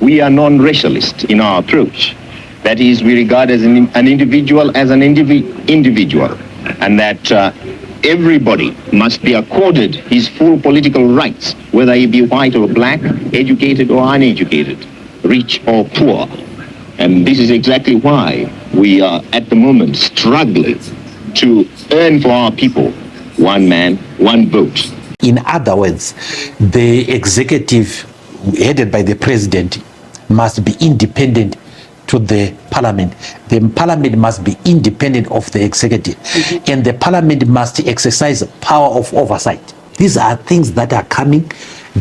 we are non-racialist in our approach. That is, we regard as an individual as an individual, and that everybody must be accorded his full political rights, whether he be white or black, educated or uneducated, rich or poor. And this is exactly why we are at the moment struggling to earn for our people one man, one vote. In other words, the executive headed by the president must be independent to the parliament. The parliament must be independent of the executive, and the parliament must exercise power of oversight. These are things that are coming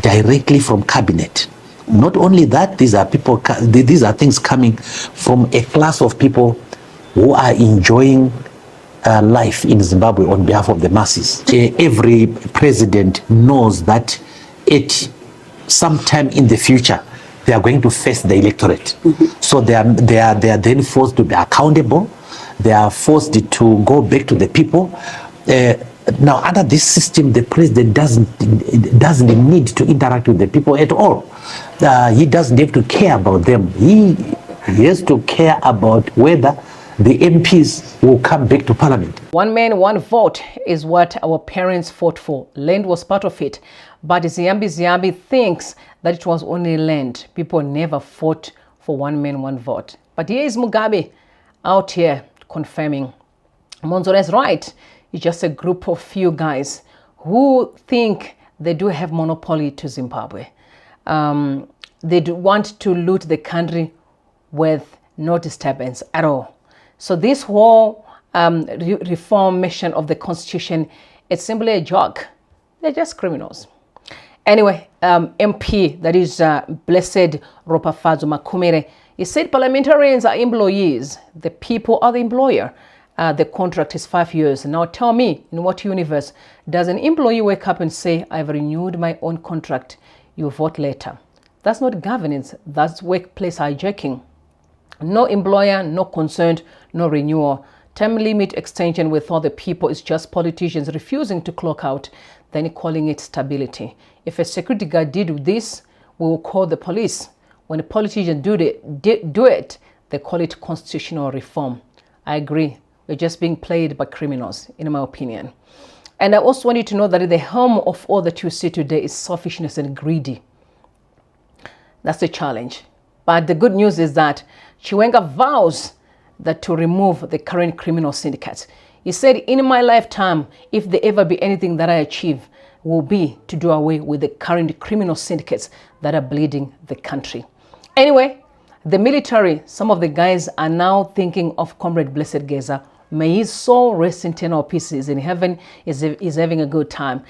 directly from cabinet. Not only that, these are things coming from a class of people who are enjoying life in Zimbabwe on behalf of the masses. Every president knows that at some time in the future they are going to face the electorate. So they are then forced to be accountable. They are forced to go back to the people. Now, under this system, the president doesn't need to interact with the people at all. He doesn't have to care about them. He has to care about whether the MPs will come back to parliament. One man, one vote is what our parents fought for. Land was part of it. But Ziyambi thinks that it was only land. People never fought for one man, one vote. But here is Mugabe out here confirming. Monzora is right. It's just a group of few guys who think they do have monopoly to Zimbabwe. They do want to loot the country with no disturbance at all. So this whole reformation of the constitution, it's simply a joke. They're just criminals. Anyway, MP, that is Blessed Ropafadzo Makumere, he said parliamentarians are employees. The people are the employer. The contract is 5 years. Now tell me, in what universe does an employee wake up and say, I've renewed my own contract, you vote later? That's not governance, that's workplace hijacking. No employer, no concerned, no renewal. Term limit extension with all the people is just politicians refusing to clock out, then calling it stability. If a security guard did this, we will call the police. When a politician do it, they call it constitutional reform. I agree. We're just being played by criminals, in my opinion. And I also want you to know that the helm of all that you see today is selfishness and greedy. That's the challenge. But the good news is that Chiwenga vows that to remove the current criminal syndicates. He said, in my lifetime, if there ever be anything that I achieve, will be to do away with the current criminal syndicates that are bleeding the country. Anyway, the military, some of the guys are now thinking of Comrade Blessed Geza. May his soul rest in eternal peace. He's in heaven, is having a good time.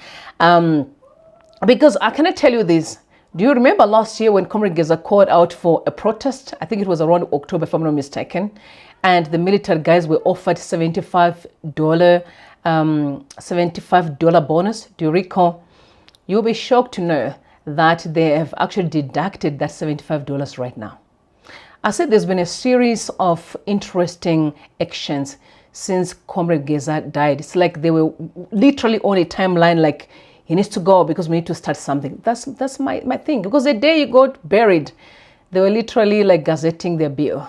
Because I cannot tell you this. Do you remember last year when Comrade Geza called out for a protest? I think it was around October, if I'm not mistaken. And the military guys were offered $75 bonus. Do you recall? You'll be shocked to know that they have actually deducted that $75 right now. I said there's been a series of interesting actions since Comrade Geza died. It's like they were literally on a timeline like, he needs to go because we need to start something. That's my thing. Because the day he got buried, they were literally like gazetting their bill.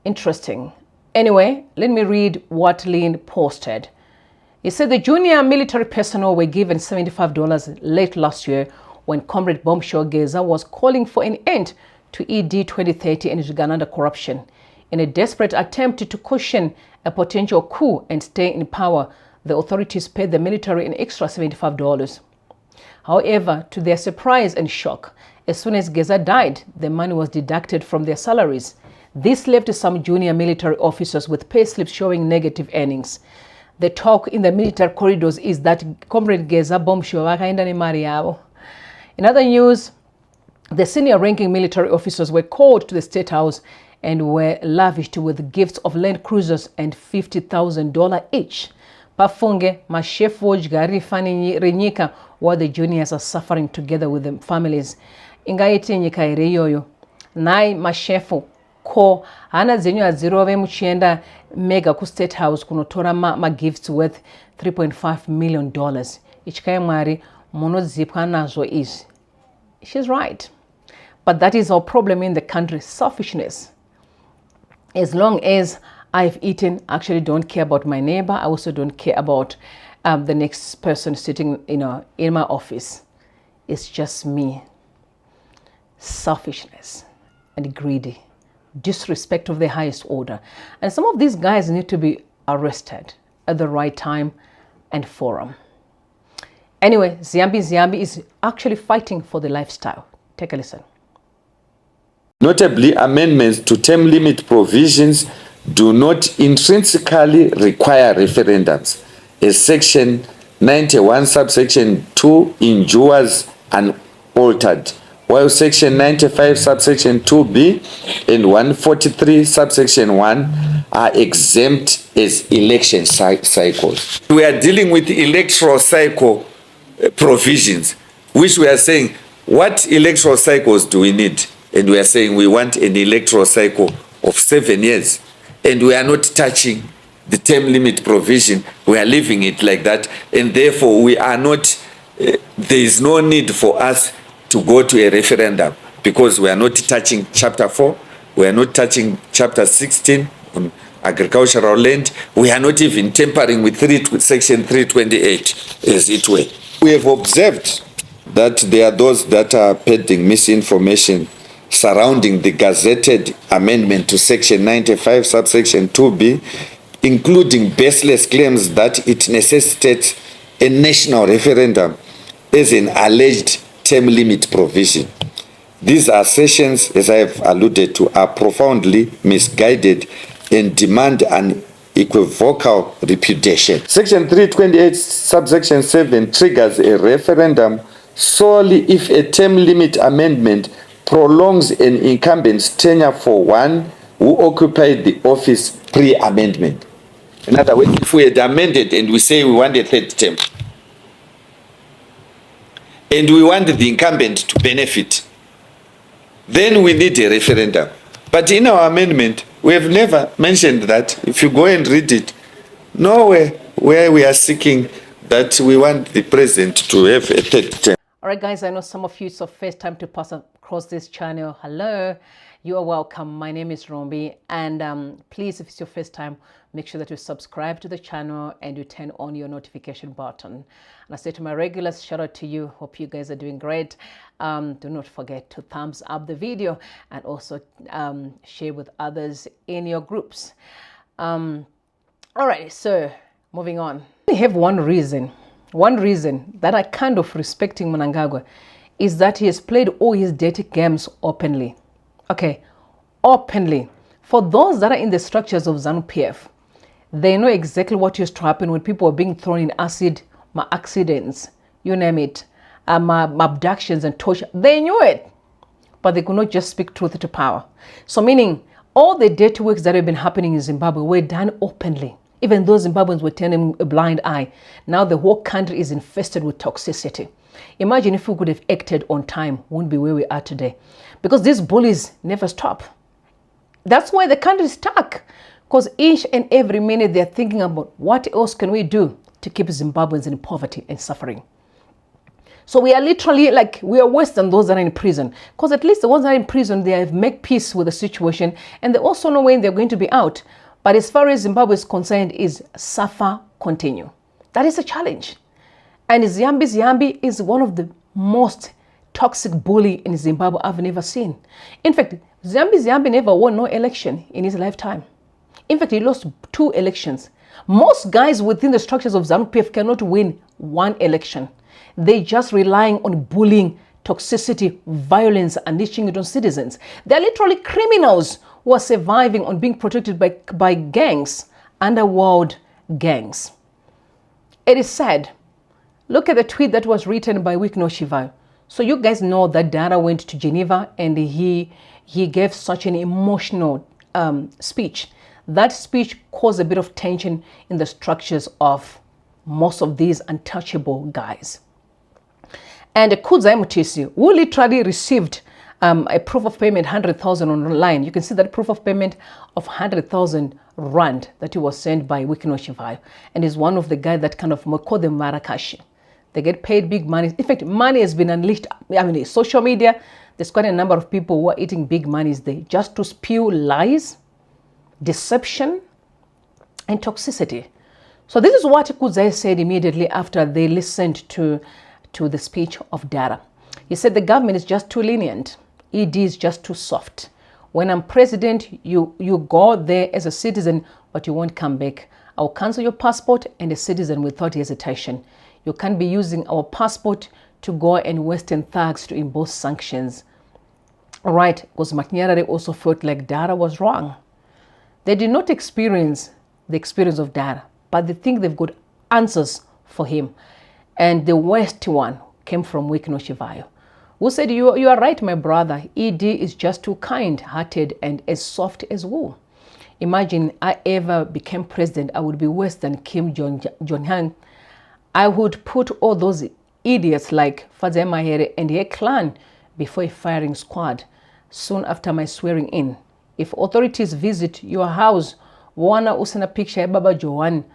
Interesting. Anyway, let me read what Lynn posted. He said the junior military personnel were given $75 late last year when Comrade Bombshell Geza was calling for an end to ED 2030 and Uganda corruption. In a desperate attempt to cushion a potential coup and stay in power, the authorities paid the military an extra $75. However, to their surprise and shock, as soon as Geza died, the money was deducted from their salaries. This left some junior military officers with pay slips showing negative earnings. The talk in the military corridors is that Comrade Geza Bombshell wakaenda nemari yavo. In other news, the senior ranking military officers were called to the State House and were lavished with gifts of Land Cruisers and $50,000 each. Pafunge, mashefu jgarifani renyika, while the juniors are suffering together with the families. Ingaiti nyika ireyoyo. Nai mashefu ko hana zenyu azirove muchienda mega ku State House kunotora ma gifts worth $3.5 million. Ichikaye mwari monozipwa nazo izi. she's right. But that is our problem in the country, selfishness. As long as I've eaten, I actually don't care about my neighbor. I also don't care about the next person sitting, in my office. It's just me. Selfishness and greedy, disrespect of the highest order. And some of these guys need to be arrested at the right time and forum. Anyway, Ziyambi is actually fighting for the lifestyle. Take a listen. Notably, amendments to term limit provisions do not intrinsically require referendums, as Section 91 subsection 2 endures unaltered, while Section 95 subsection 2b and 143 subsection 1 are exempt as election cycles. We are dealing with electoral cycle provisions, which we are saying, what electoral cycles do we need? And we are saying we want an electoral cycle of 7 years. And we are not touching the term limit provision. We are leaving it like that. And therefore, we are not, there is no need for us to go to a referendum, because we are not touching Chapter 4. We are not touching Chapter 16 on agricultural land. We are not even tampering with Section 328, as it were. We have observed that there are those that are peddling misinformation surrounding the gazetted amendment to Section 95 subsection 2b, including baseless claims that it necessitates a national referendum as an alleged term limit provision. These assertions, as I have alluded to, are profoundly misguided and demand an equivocal repudiation. Section 328 subsection 7 triggers a referendum solely if a term limit amendment prolongs an incumbent's tenure for one who occupied the office pre-amendment. In other words, if we had amended and we say we want a third term, and we want the incumbent to benefit, then we need a referendum. But in our amendment, we have never mentioned that. If you go and read it, nowhere where we are seeking that we want the president to have a third term. All right, guys, I know some of you, it's your first time to pass across this channel. Hello, you are welcome. My name is Rombi, and please, if it's your first time, make sure that you subscribe to the channel and you turn on your notification button. And I say to my regulars, shout out to you. Hope you guys are doing great. Do not forget to thumbs up the video and also share with others in your groups. All right, so moving on. I have one reason that I kind of respecting Mnangagwa is that he has played all his dirty games openly. Okay, openly. For those that are in the structures of ZANU-PF, they know exactly what used to happen when people were being thrown in acid, my accidents, you name it, my abductions and torture. They knew it, but they could not just speak truth to power. So meaning all the dirty works that have been happening in Zimbabwe were done openly. Even though Zimbabweans were turning a blind eye, now the whole country is infested with toxicity. Imagine if we could have acted on time, we wouldn't be where we are today. Because these bullies never stop. That's why the country is stuck. Because each and every minute they're thinking about what else can we do to keep Zimbabweans in poverty and suffering. So we are literally like, we are worse than those that are in prison. Because at least the ones that are in prison, they have made peace with the situation and they also know when they're going to be out. But as far as Zimbabwe is concerned, is suffer, continue. That is a challenge. And Ziyambi is one of the most toxic bully in Zimbabwe I've never seen. In fact, Ziyambi never won no election in his lifetime. In fact, he lost 2 elections. Most guys within the structures of ZANU-PF cannot win 1 election. They just relying on bullying, toxicity, violence, unleashing it on citizens. They're literally criminals who are surviving on being protected by gangs, underworld gangs. It is sad. Look at the tweet that was written by Wikno Shivayo. So you guys know that Dara went to Geneva and he gave such an emotional speech. That speech caused a bit of tension in the structures of most of these untouchable guys. And Kudzai Mutisi, who literally received a proof of payment, 100,000 online. You can see that proof of payment of 100,000 rand that he was sent by Wikino Shivayo. And is one of the guys that kind of called them Marakashi. They get paid big money. In fact, money has been unleashed. I mean, social media, there's quite a number of people who are eating big monies there just to spew lies, deception, and toxicity. So this is what Kuzai said immediately after they listened to the speech of Dara. He said the government is just too lenient. ED is just too soft. When I'm president, you go there as a citizen, but you won't come back. I'll cancel your passport and a citizen without hesitation. You can't be using our passport to go and Western thugs to impose sanctions. All right, because Matinyarare also felt like Dara was wrong. They did not experience the experience of Dara, but they think they've got answers for him. And the worst one came from Wikno Shivayo, who said, you are right, my brother. ED is just too kind-hearted and as soft as wool. Imagine I ever became president, I would be worse than Kim Jong-un. I would put all those idiots like Fazema Mahere and her clan before a firing squad soon after my swearing in. If authorities visit your house, wana usana picture ya Baba Joan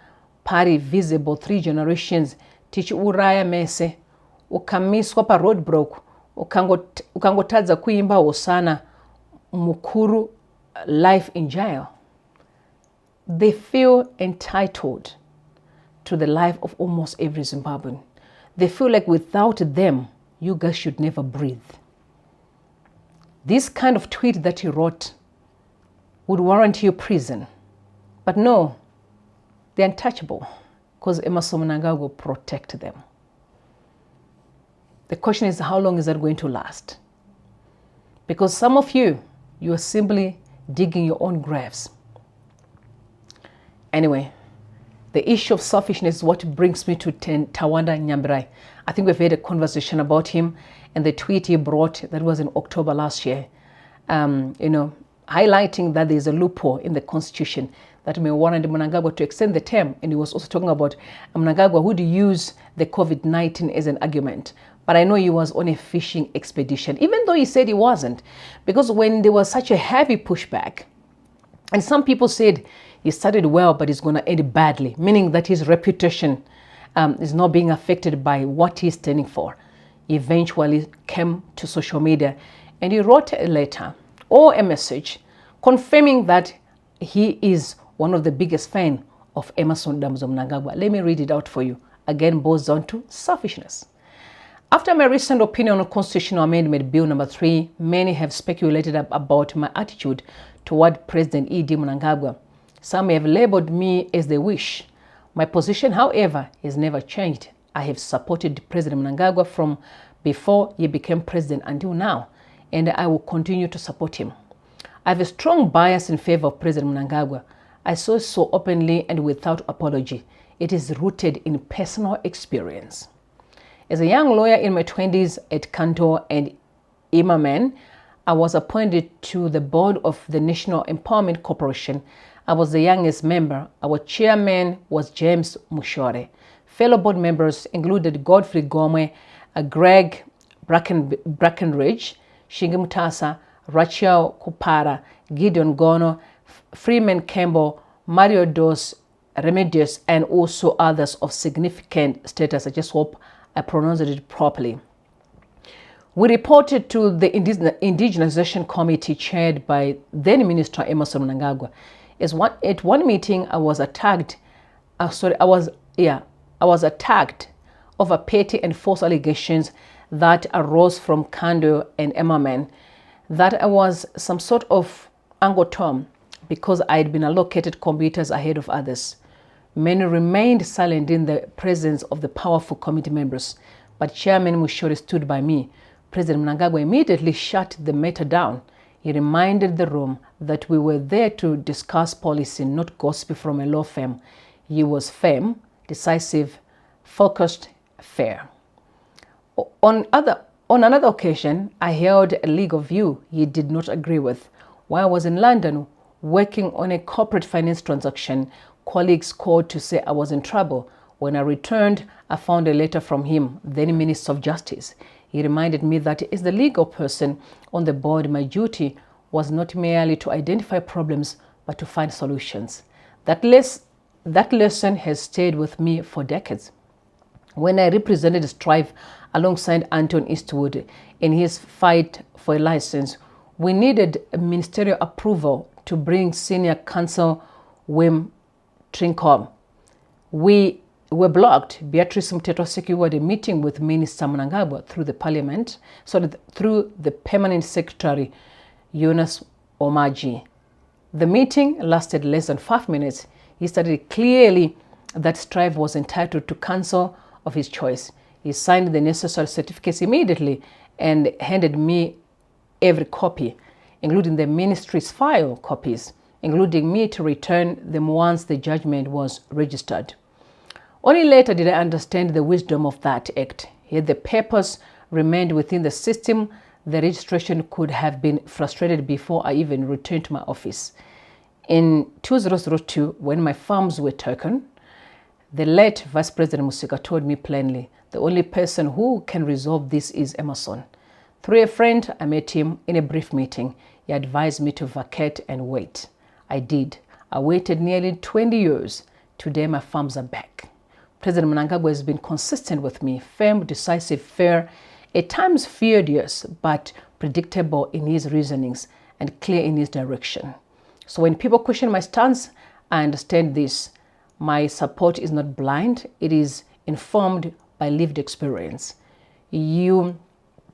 party visible 3 generations, tichi uraya mese, ukamiswa pa roadblock, ukangotadza kuimba osana mukuru life in jail. They feel entitled to the life of almost every Zimbabwean. They feel like without them, you guys should never breathe. This kind of tweet that he wrote would warrant you prison. But no, they're untouchable because Emmerson Mnangagwa will protect them. The question is, how long is that going to last? Because some of you are simply digging your own graves. Anyway, the issue of selfishness is what brings me to Tawanda Nyambirai. I think we've had a conversation about him and the tweet he brought that was in October last year, highlighting that there's a loophole in the constitution that may warrant Mnangagwa to extend the term. And he was also talking about Mnangagwa would use the COVID-19 as an argument. But I know he was on a fishing expedition, even though he said he wasn't. Because when there was such a heavy pushback, and some people said he started well, but he's going to end badly, meaning that his reputation is not being affected by what he's standing for. He eventually came to social media and he wrote a letter or a message confirming that he is one of the biggest fans of Emmerson Mnangagwa. Let me read it out for you. Again, boils down to selfishness. After my recent opinion on Constitutional Amendment Bill number 3, many have speculated about my attitude toward President E.D. Mnangagwa. Some have labeled me as they wish. My position, however, has never changed. I have supported President Mnangagwa from before he became president until now, and I will continue to support him. I have a strong bias in favor of President Mnangagwa. I say so openly and without apology. It is rooted in personal experience. As a young lawyer in my 20s at Kanto and Imaman, I was appointed to the board of the National Empowerment Corporation. I was the youngest member. Our chairman was James Mushore. Fellow board members included Godfrey Gomwe, Greg Brackenridge, Shingi Mutasa, Rachel Kupara, Gideon Gono, Freeman Campbell, Mario Dos Remedios, and also others of significant status. I just hope I pronounced it properly. We reported to the Indigenization Committee chaired by then Minister Emmerson Mnangagwa. At one meeting, I was attacked. I was attacked over petty and false allegations that arose from Kando and Emmerman, that I was some sort of angotom because I had been allocated computers ahead of others. Many remained silent in the presence of the powerful committee members, but Chairman Mushore stood by me. President Mnangagwa immediately shut the matter down. He reminded the room that we were there to discuss policy, not gossip from a law firm. He was firm, decisive, focused, fair. On another occasion, I held a legal view he did not agree with. While I was in London working on a corporate finance transaction, colleagues called to say I was in trouble. When I returned, I found a letter from him, then Minister of Justice. He reminded me that as the legal person on the board, my duty was not merely to identify problems, but to find solutions. That lesson has stayed with me for decades. When I represented Strive alongside Anton Eastwood in his fight for a license, we needed ministerial approval to bring senior counsel Wim Trinkom. We were blocked. Beatrice Mtetwa secured a meeting with Minister Mnangagwa through the Permanent Secretary, Jonas Omaji. The meeting lasted less than 5 minutes. He stated clearly that Strive was entitled to counsel of his choice. He signed the necessary certificates immediately and handed me every copy, including the ministry's file copies, including me to return them once the judgment was registered. Only later did I understand the wisdom of that act. Yet the papers remained within the system, the registration could have been frustrated before I even returned to my office. In 2002, when my farms were taken, the late Vice President Musika told me plainly, the only person who can resolve this is Emerson. Through a friend, I met him in a brief meeting. He advised me to vacate and wait. I did. I waited nearly 20 years. Today, my farms are back. President Mnangagwa has been consistent with me, firm, decisive, fair, at times furious, but predictable in his reasonings and clear in his direction. So when people question my stance, I understand this. My support is not blind. It is informed by lived experience. You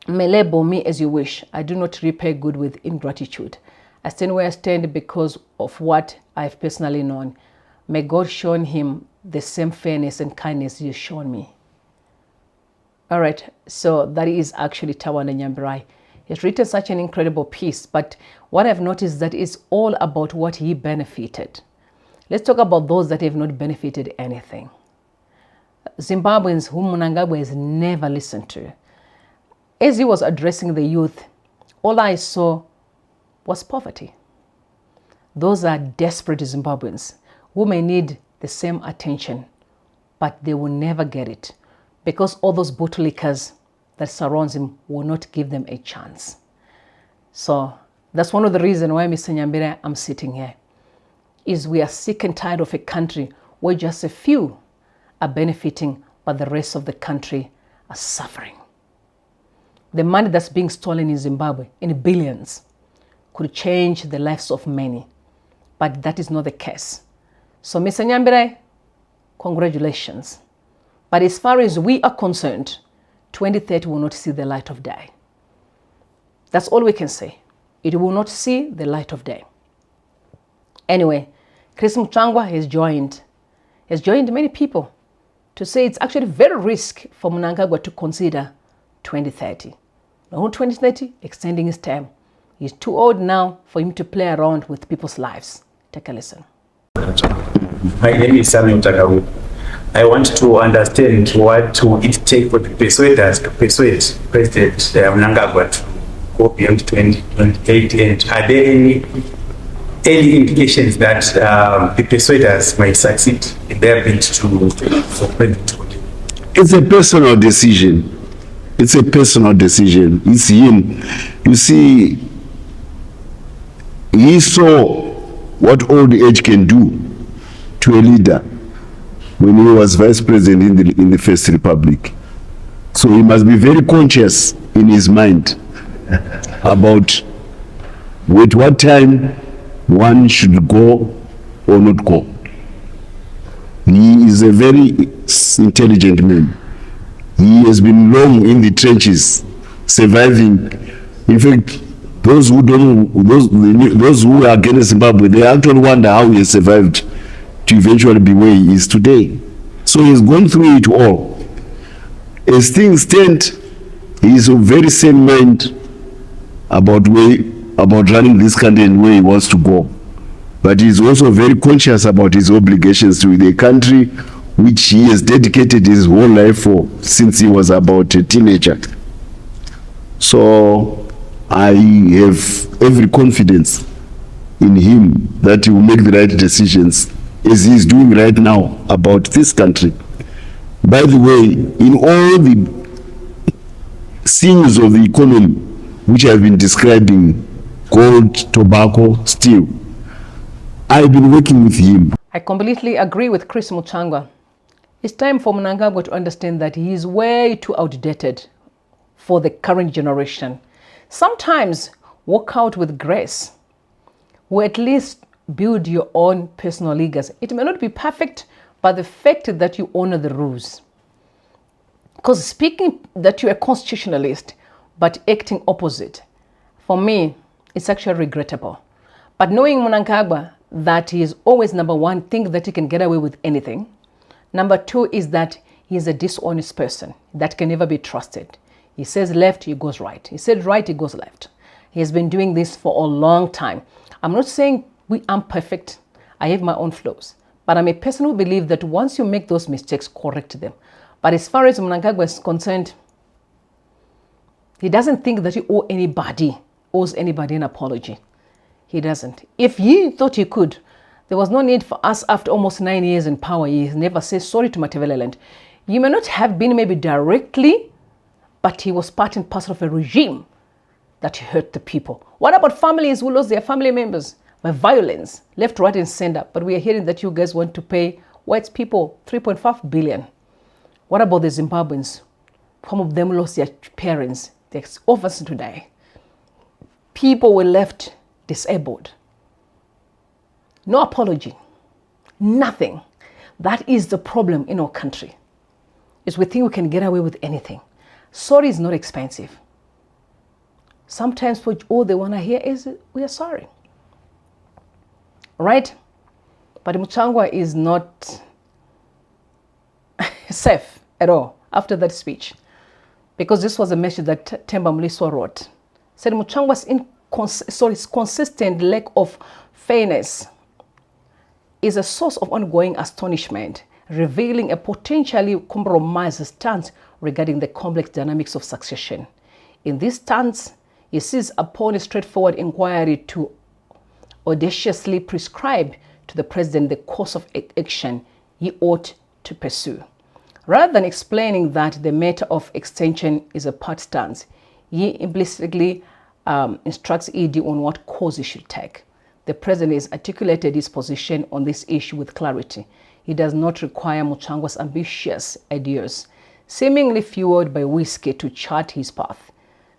may label me as you wish. I do not repay good with ingratitude. I stand where I stand because of what I have personally known. May God show him the same fairness and kindness you've shown me. All right, so that is actually Tawanda Nyambirai. He's written such an incredible piece, but what I've noticed that it's all about what he benefited. Let's talk about those that have not benefited anything. Zimbabweans whom Mnangagwa has never listened to. As he was addressing the youth, all I saw was poverty. Those are desperate Zimbabweans who may need the same attention, but they will never get it because all those bootlickers that surrounds him will not give them a chance. So that's one of the reasons why, Mr. Nyambira, I'm sitting here, is we are sick and tired of a country where just a few are benefiting, but the rest of the country are suffering. The money that's being stolen in Zimbabwe, in billions, could change the lives of many, but that is not the case. So, Mr. Nyambira, congratulations. But as far as we are concerned, 2030 will not see the light of day. That's all we can say. It will not see the light of day. Anyway, Chris Mutsvangwa has joined many people to say it's actually very risky for Mnangagwa to consider 2030. No 2030, extending his term. He's too old now for him to play around with people's lives. Take a listen. My name is Sanyatwe. I want to understand what will it take for the persuaders to persuade President Mnangagwa to go beyond 2028, and are there any indications that the persuaders might succeed in their bid to President? It's a personal decision. It's a personal decision. It's him. You see, he saw what old age can do to a leader when he was vice president in the First Republic. So he must be very conscious in his mind about at what time one should go or not go. He is a very intelligent man. He has been long in the trenches, surviving. In fact, those who are against Zimbabwe, they actually wonder how he has survived to eventually be where he is today. So he's gone through it all. As things stand, he is of very sane mind about running this country and where he wants to go. But he's also very conscious about his obligations to the country, which he has dedicated his whole life for since he was about a teenager. So I have every confidence in him that he will make the right decisions, as he is doing right now about this country. By the way, in all the scenes of the economy which I've been describing, gold, tobacco, steel, I've been working with him. I completely agree with Chris Mutsvangwa. It's time for Mnangagwa to understand that he is way too outdated for the current generation. Sometimes walk out with grace, or at least build your own personal legacy. It may not be perfect, but the fact that you honor the rules. Because speaking that you're a constitutionalist, but acting opposite, for me, it's actually regrettable. But knowing Mnangagwa, that he is always, number one, think that he can get away with anything. Number two is that he is a dishonest person that can never be trusted. He says left, he goes right. He said right, he goes left. He has been doing this for a long time. I'm not saying I'm perfect. I have my own flaws. But I'm a person who believes that once you make those mistakes, correct them. But as far as Mnangagwa is concerned, he doesn't think that he owes anybody an apology. He doesn't. If he thought he could, there was no need for us after almost 9 years in power. He never says sorry to Mateveleland. You may not have been maybe directly, but he was part and parcel of a regime that hurt the people. What about families who lost their family members by violence, left, right, and center? But we are hearing that you guys want to pay white people 3.5 billion. What about the Zimbabweans? Some of them lost their parents, their orphans today. People were left disabled. No apology. Nothing. That is the problem in our country. Is we think we can get away with anything. Sorry is not expensive. Sometimes all they want to hear is, we are sorry. Right? But Mutsvangwa is not safe at all after that speech. Because this was a message that Themba Mliswa wrote. Said Mutsvangwa's consistent lack of fairness is a source of ongoing astonishment, revealing a potentially compromised stance regarding the complex dynamics of succession. In this stance, he sees upon a straightforward inquiry to audaciously prescribe to the president the course of action he ought to pursue. Rather than explaining that the matter of extension is a part stance, he implicitly instructs ED on what course he should take. The president has articulated his position on this issue with clarity. He does not require Mutsvangwa's ambitious ideas, seemingly fueled by whiskey, to chart his path.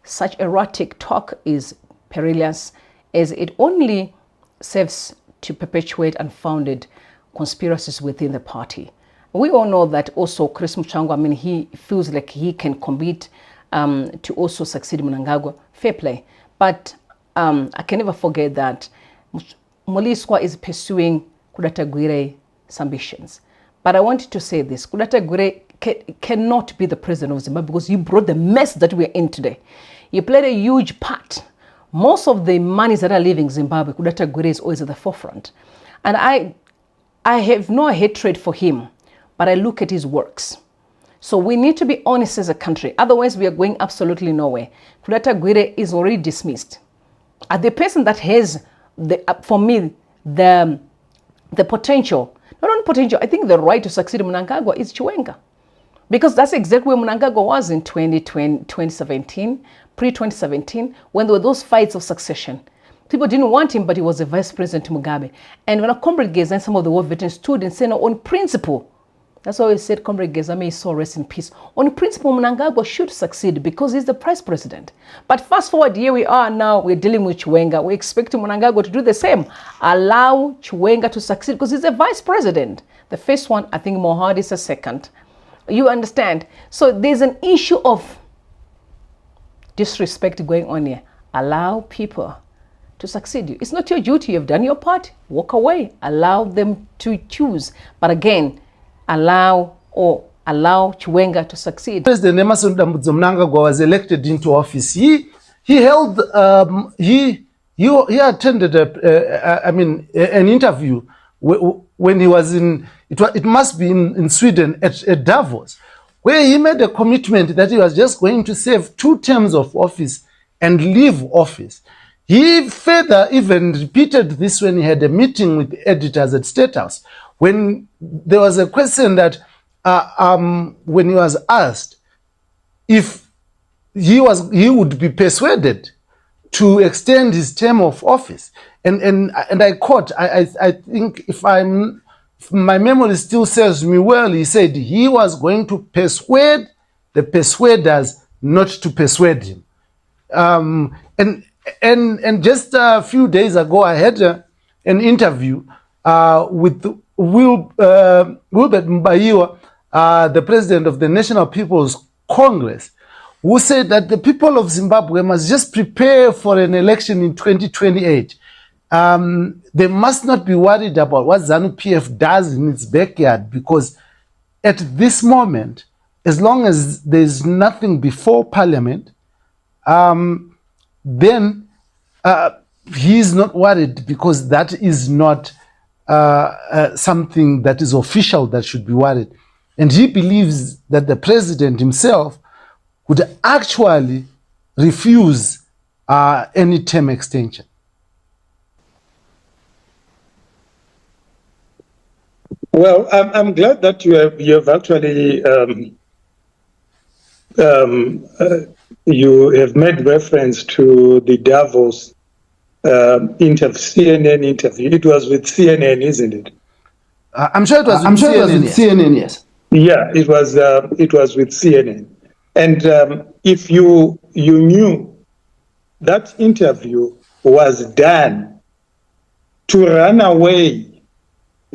Such erratic talk is perilous, as it only serves to perpetuate unfounded conspiracies within the party. We all know that also Chris Mutsvangwa, he feels like he can compete to also succeed Mnangagwa. Fair play. But I can never forget that Mliswa is pursuing Kudata Gwire's ambitions. But I wanted to say this. Kudata Gwire cannot be the president of Zimbabwe because you brought the mess that we are in today. You played a huge part. Most of the monies that are leaving Zimbabwe, Kudata Gwire is always at the forefront. And I have no hatred for him, but I look at his works. So we need to be honest as a country. Otherwise, we are going absolutely nowhere. Kudata Gwire is already dismissed. The person that has, for me, the potential, not only potential, I think the right to succeed Mnangagwa is Chiwenga. Because that's exactly where Mnangagwa was in 2017, pre-2017, when there were those fights of succession. People didn't want him, but he was the vice president to Mugabe. And when a Comrade Geza and some of the war veterans stood and said, no, on principle, that's why we said Comrade Geza, may his soul rest in peace. On principle, Mnangagwa should succeed because he's the vice president. But fast forward, here we are now, we're dealing with Chiwenga. We're expecting Mnangagwa to do the same. Allow Chiwenga to succeed because he's the vice president. The first one, I think Mohad is a second. You understand? So there's an issue of disrespect going on here. Allow people to succeed you. It's not your duty. You've done your part. Walk away. Allow them to choose. But again, allow Chiwenga to succeed. President Emmerson Mnangagwa was elected into office. He attended an interview when he was in, it must be in Sweden at Davos, where he made a commitment that he was just going to serve 2 terms of office and leave office. He further even repeated this when he had a meeting with the editors at State House, when there was a question that when he was asked if he would be persuaded to extend his term of office, and I quote, I think if my memory still serves me well, he said he was going to persuade the persuaders not to persuade him. And just a few days ago, I had an interview with Wilbert Mbayiwa, the president of the National People's Congress, who said that the people of Zimbabwe must just prepare for an election in 2028. They must not be worried about what ZANU-PF does in its backyard, because at this moment, as long as there's nothing before Parliament, then he is not worried, because that is not something that is official that should be worried. And he believes that the president himself would actually refuse any term extension. Well, I'm glad that you have actually you have made reference to the Davos CNN interview. It was with CNN, isn't it? I'm sure it was with CNN, yes. Yeah, it was with CNN. And if you knew that interview was done to run away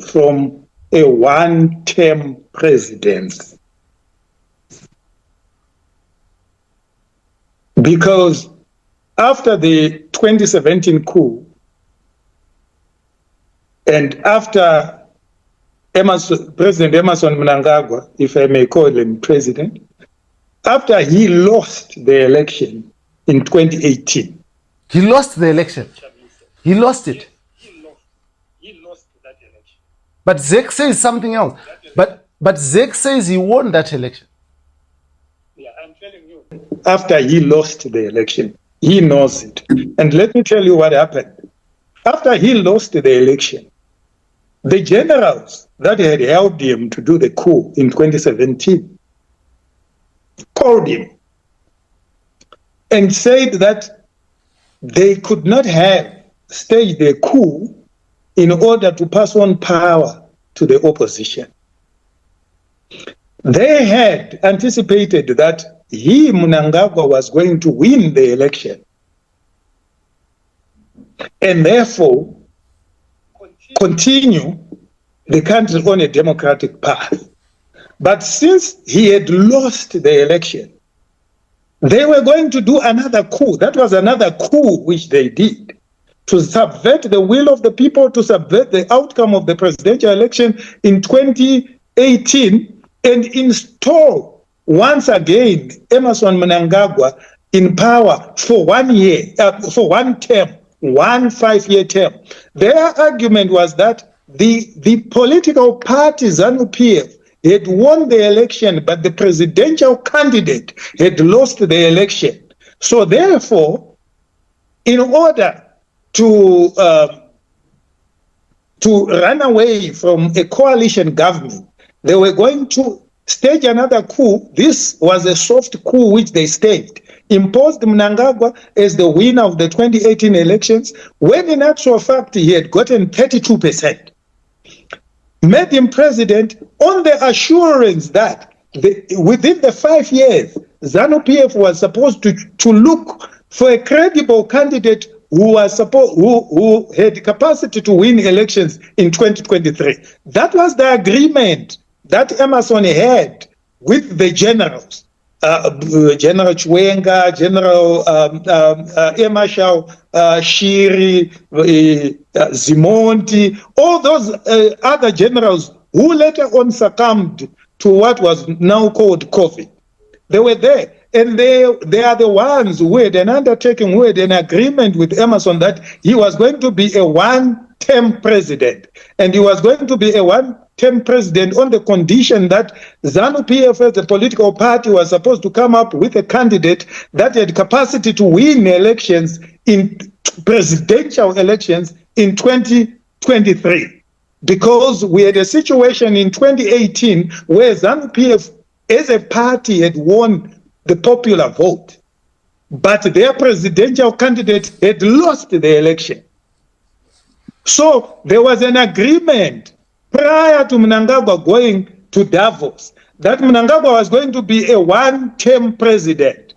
from a one-term presidency. Because after the 2017 coup and after President Emerson Mnangagwa, if I may call him president, after he lost the election in 2018. He lost the election. He lost it. He lost that election. But Zek says something else. But Zek says he won that election. Yeah, I'm telling you. After he lost the election, he knows it. And let me tell you what happened. After he lost the election, the generals that had helped him to do the coup in 2017 called him and said that they could not have staged a coup in order to pass on power to the opposition. They had anticipated that he, Mnangagwa, was going to win the election and therefore continue the country on a democratic path. But since he had lost the election, they were going to do another coup. That was another coup which they did to subvert the will of the people, to subvert the outcome of the presidential election in 2018 and install once again Emerson Mnangagwa in power for 1 year, for one term, 1 5-year term. Their argument was that the political party ZANU-PF had won the election, but the presidential candidate had lost the election. So therefore, in order to run away from a coalition government, they were going to stage another coup. This was a soft coup which they staged, imposed Mnangagwa as the winner of the 2018 elections, when in actual fact he had gotten 32%. Made him president on the assurance that within the 5 years, ZANU-PF was supposed to look for a credible candidate who had capacity to win elections in 2023. That was the agreement that Emerson had with the generals, General Chiwenga, General Marshal Shiri, Zimonti, all those other generals who later on succumbed to what was now called COVID. They were there. And they are the ones who had an undertaking, who had an agreement with Emerson that he was going to be a one-term president. And he was going to be a one-term president on the condition that ZANU-PF as a political party was supposed to come up with a candidate that had capacity to win elections, in presidential elections in 2023. Because we had a situation in 2018 where ZANU-PF as a party had won the popular vote, but their presidential candidate had lost the election. So there was an agreement prior to Mnangagwa going to Davos, that Mnangagwa was going to be a one-term president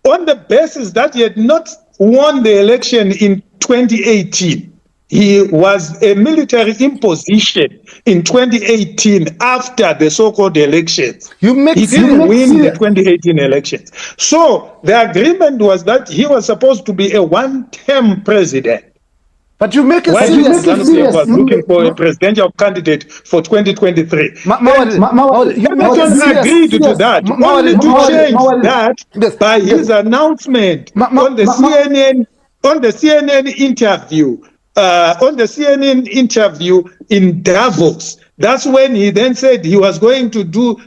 on the basis that he had not won the election in 2018. He was a military imposition in 2018 after the so-called elections. He didn't win the 2018 elections. So the agreement was that he was supposed to be a one-term president. But you make it While serious. Zanu was looking for a presidential candidate for 2023. Emerson agreed to that, only to change that by his announcement on the CNN interview. On the CNN interview in Davos, that's when he then said he was going to do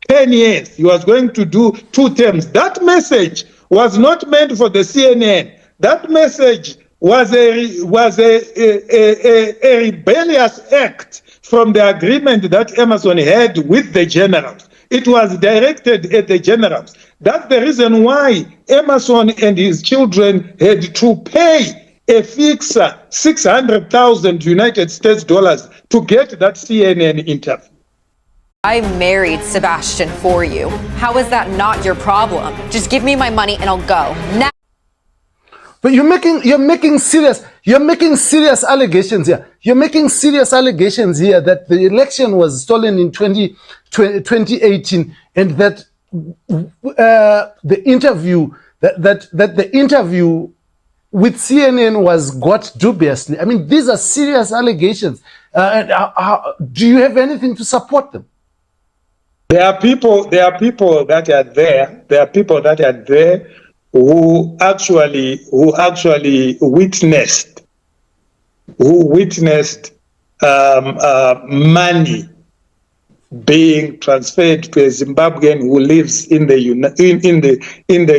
10 years. He was going to do 2 terms. That message was not meant for the CNN. That message was a rebellious act from the agreement that Emerson had with the generals. It was directed at the generals. That's the reason why Emerson and his children had to pay a fixed 600,000 United States dollars to get that CNN interview. I married Sebastian for you. How is that not your problem? Just give me my money and I'll go. Now. But you're making serious allegations here. You're making serious allegations here that the election was stolen in 2018 and that the interview with CNN was got dubiously. I mean, these are serious allegations. Do you have anything to support them? There are people that are there. There are people that are there who actually witnessed money being transferred to a Zimbabwean who lives in the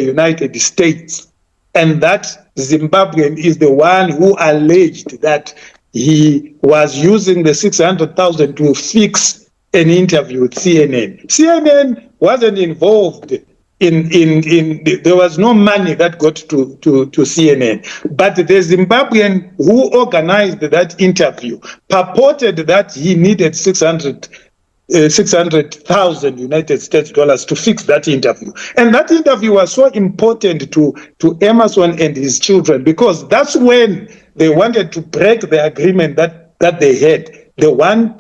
United States, and that Zimbabwean is the one who alleged that he was using the 600,000 to fix an interview with CNN. CNN wasn't involved there was no money that got to CNN. But the Zimbabwean who organized that interview purported that he needed 600,000 United States dollars to fix that interview. And that interview was so important to Emerson and his children, because that's when they wanted to break the agreement that they had, the one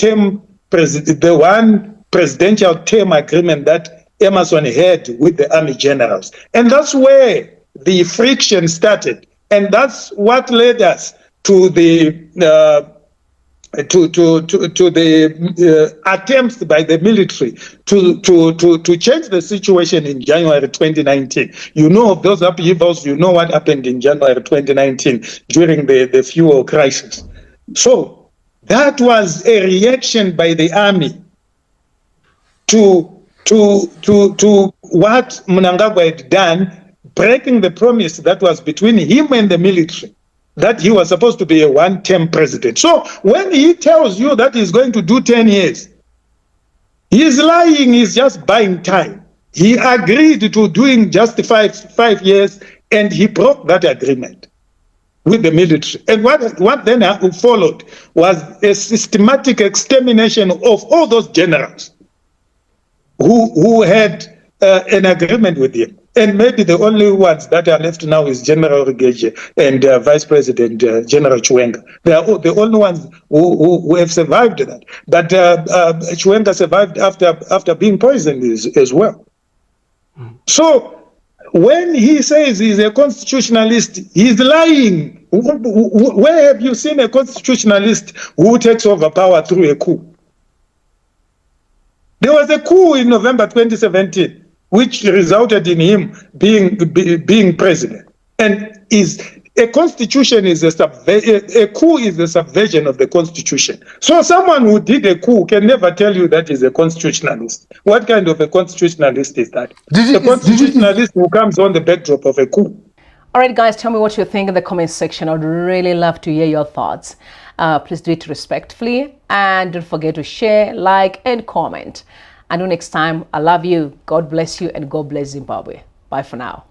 presidential term agreement that Emerson had with the army generals. And that's where the friction started. And that's what led us to the attempts by the military to change the situation in January 2019. You know of those upheavals, you know what happened in January 2019 during the fuel crisis. So that was a reaction by the army to what Mnangagwa had done, breaking the promise that was between him and the military, that he was supposed to be a one-term president. So when he tells you that he's going to do 10 years, he's lying, he's just buying time. He agreed to doing just five years, and he broke that agreement with the military. And what then followed was a systematic extermination of all those generals who had an agreement with him. And maybe the only ones that are left now is General Rigeje and Vice President General Chiwenga. They are the only ones who have survived that. But Chiwenga survived after being poisoned as well. So when he says he's a constitutionalist, he's lying. Where have you seen a constitutionalist who takes over power through a coup? There was a coup in November 2017, which resulted in him being president. And a constitution is a coup is a subversion of the constitution. So someone who did a coup can never tell you that he's a constitutionalist. What kind of a constitutionalist is that? The constitutionalist who comes on the backdrop of a coup. All right, guys, tell me what you think in the comment section. I'd really love to hear your thoughts. Please do it respectfully, and don't forget to share, like, and comment. Until next time, I love you. God bless you, and God bless Zimbabwe. Bye for now.